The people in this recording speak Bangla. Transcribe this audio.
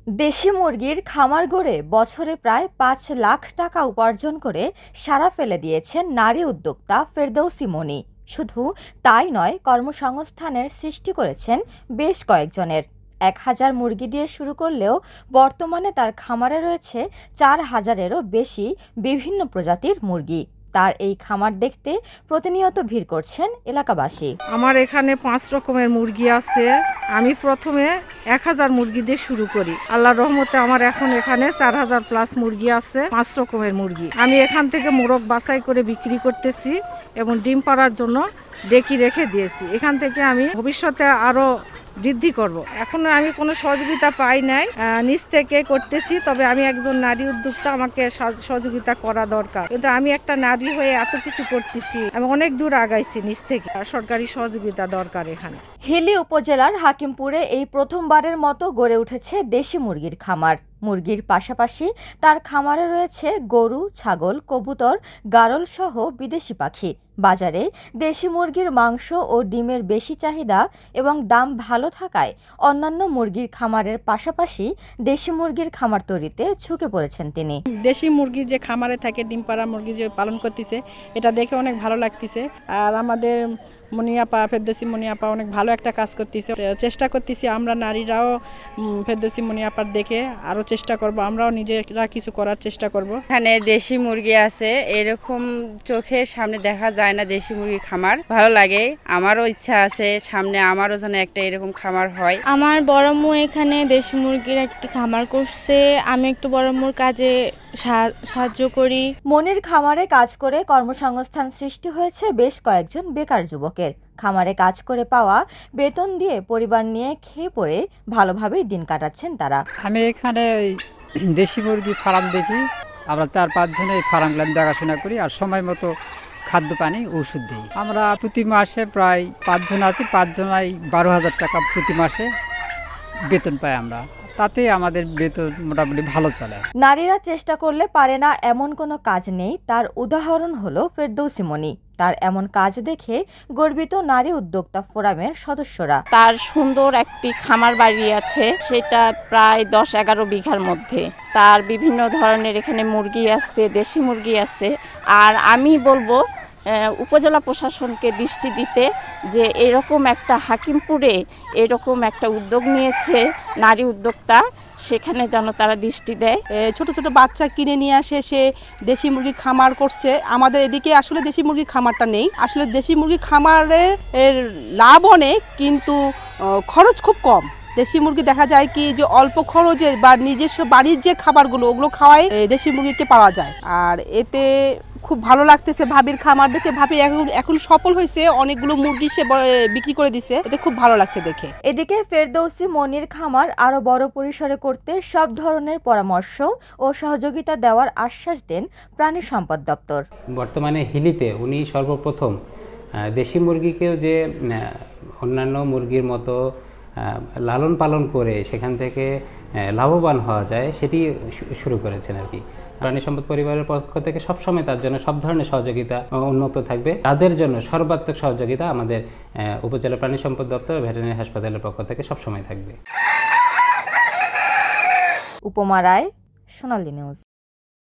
দেশি মুরগির খামার গড়ে বছরে প্রায় ৫ লাখ টাকা উপার্জন করে সাড়া ফেলে দিয়েছেন নারী উদ্যোক্তা ফেরদৌসী মনি। শুধু তাই নয়, কর্মসংস্থানের সৃষ্টি করেছেন বেশ কয়েকজনের। ১,০০০ মুরগি দিয়ে শুরু করলেও বর্তমানে তার খামারে রয়েছে ৪,০০০-এরও বেশি বিভিন্ন প্রজাতির মুরগি। তার এই খামার দেখতে প্রতিনিয়ত ভিড় করছেন এলাকাবাসী। আমার এখানে ৫ রকমের মুরগি আছে। আমি প্রথমে ১,০০০ মুরগি দিয়ে শুরু করি। আল্লাহর রহমতে আমার এখন এখানে ৪,০০০ প্লাস মুরগি আছে, ৫ রকমের মুরগি। আমি এখান থেকে মোরগ বাছাই করে বিক্রি করতেছি এবং ডিম পাড়ার জন্য ডেকি রেখে দিয়েছি। এখান থেকে আমি ভবিষ্যতে আরো বৃদ্ধি করব। এখনো আমি কোনো সহযোগিতা পাই নাই, নিজ থেকে করতেছি। তবে আমি একজন নারী উদ্যোক্তা, আমাকে সহযোগিতা করা দরকার। কিন্তু আমি একটা নারী হয়ে এত কিছু করতেছি, আমি অনেক দূর আগাইছি নিজ থেকে। সরকারি সহযোগিতা দরকার এখানে। হিলি উপজেলার হাকিমপুরে এই প্রথমবারের মতো গড়ে উঠেছে দেশি মুরগির খামার। মুরগির পাশাপাশি তার খামারে রয়েছে গরু, ছাগল, কবুতর, গারল সহ বিদেশি পাখি। বাজারে দেশি মুরগির মাংস ও ডিমের বেশি চাহিদা এবং দাম ভালো থাকায় অন্যান্য মুরগির খামারের পাশাপাশি দেশি মুরগির খামার তৈরিতে ঝুঁকে পড়েছেন তিনি। দেশি মুরগি যে খামারে থাকে, ডিম পাড়া মুরগি যে পালন করতেছে, এটা দেখে অনেক ভালো লাগতেছে। আর আমাদের মনিয়াপা, ফেরদৌসী মনিয়াপা অনেক ভালো একটা কাজ করতেছে। চেষ্টা করতেছি আমরা নারীরাও ফেরদৌসী মনিয়াপার দেখে আরও চেষ্টা করব, আমরাও নিজেরা কিছু করার চেষ্টা করব। এখানে দেশি মুরগি আছে, এরকম চোখের সামনে দেখা যায় না দেশি মুরগির খামার। ভালো লাগে, আমারও ইচ্ছা আছে সামনে আমারও যেন একটা এরকম খামার হয়। আমার বড় আম্মু এখানে দেশি মুরগির একটি খামার করছে, আমি একটু বড় আম্মুর কাজে সাহায্য করি। মনির খামারে কাজ করে কর্মসংস্থান সৃষ্টি হয়েছে বেশ কয়েকজন বেকার যুবকের। খামারে কাজ করে পাওয়া বেতন দিয়ে পরিবার নিয়ে খেয়ে পড়ে ভালোভাবেই দিন কাটাচ্ছেন তারা। আমি এখানে দেশি মুরগি ফার্ম দেখি, আমরা ৪-৫ জনে এই ফার্মগুলো দেখাশোনা করি আর সময় মতো খাদ্য পানি ওষুধ দিই। আমরা প্রতি মাসে প্রায় ৫ জন আছি, ৫ জনাই ১২,০০০ টাকা প্রতি মাসে বেতন পাই আমরা। তাতে আমাদের বেতন মোটামুটি ভালো চলে। নারীরা চেষ্টা করলে পারে না এমন কোনো কাজ নেই, তার উদাহরণ হলো ফেরদৌসী মনি। তার এমন কাজ দেখে গর্বিত নারী উদ্যোক্তা ফোরামের সদস্যরা। তার সুন্দর একটি খামার বাড়ি আছে, সেটা প্রায় ১০-১১ বিঘার মধ্যে। তার বিভিন্ন ধরনের এখানে মুরগি আছে, দেশি মুরগি আছে। আর আমি বলবো উপজেলা প্রশাসনকে দৃষ্টি দিতে যে এরকম একটা হাকিমপুরে এরকম একটা উদ্যোগ নিয়েছে নারী উদ্যোক্তা, সেখানে যেন তারা দৃষ্টি দেয়। ছোট ছোট বাচ্চা কিনে নিয়ে আসে সে দেশি মুরগির খামার করছে। আমাদের এদিকে আসলে দেশি মুরগির খামারটা নেই। আসলে দেশি মুরগির খামারের লাভ অনেক, কিন্তু খরচ খুব কম। দেশি মুরগি দেখা যায় কি যে অল্প খরচে বা নিজস্ব বাড়ির যে খাবারগুলো ওগুলো খাওয়াই দেশি মুরগিকে পাওয়া যায়। আর এতে খুব ভালো লাগতেছে ভাবির খামার দেখে। ভাবি এখন সফল হয়েছে, অনেকগুলো মুরগি সে বিক্রি করে দিছে, এতে খুব ভালো লাগছে দেখে। এদিকে ফেরদৌসী মনির খামার আরো বড় পরিসরে করতে সব ধরনের পরামর্শ ও সহযোগিতা দেওয়ার আশ্বাস দেন প্রাণী সম্পদ দপ্তর। বর্তমানে হিলিতে উনি সর্বপ্রথম দেশি মুরগিকেও যে অন্যান্য মুরগির মতো লালন পালন করে সেখান থেকে লাভবান হওয়া যায় সেটি শুরু করেছেন আর কি। প্রাণী সম্পদ পরিবারের পক্ষ থেকে সবসময় তার জন্য সব ধরনের সহযোগিতা উন্নত থাকবে। তাদের জন্য সর্বাত্মক সহযোগিতা আমাদের উপজেলা প্রাণী সম্পদ দপ্তর ভেটেরিনারি হাসপাতালের পক্ষ থেকে সবসময় থাকবে। উপমা রায়, সোনালী নিউজ।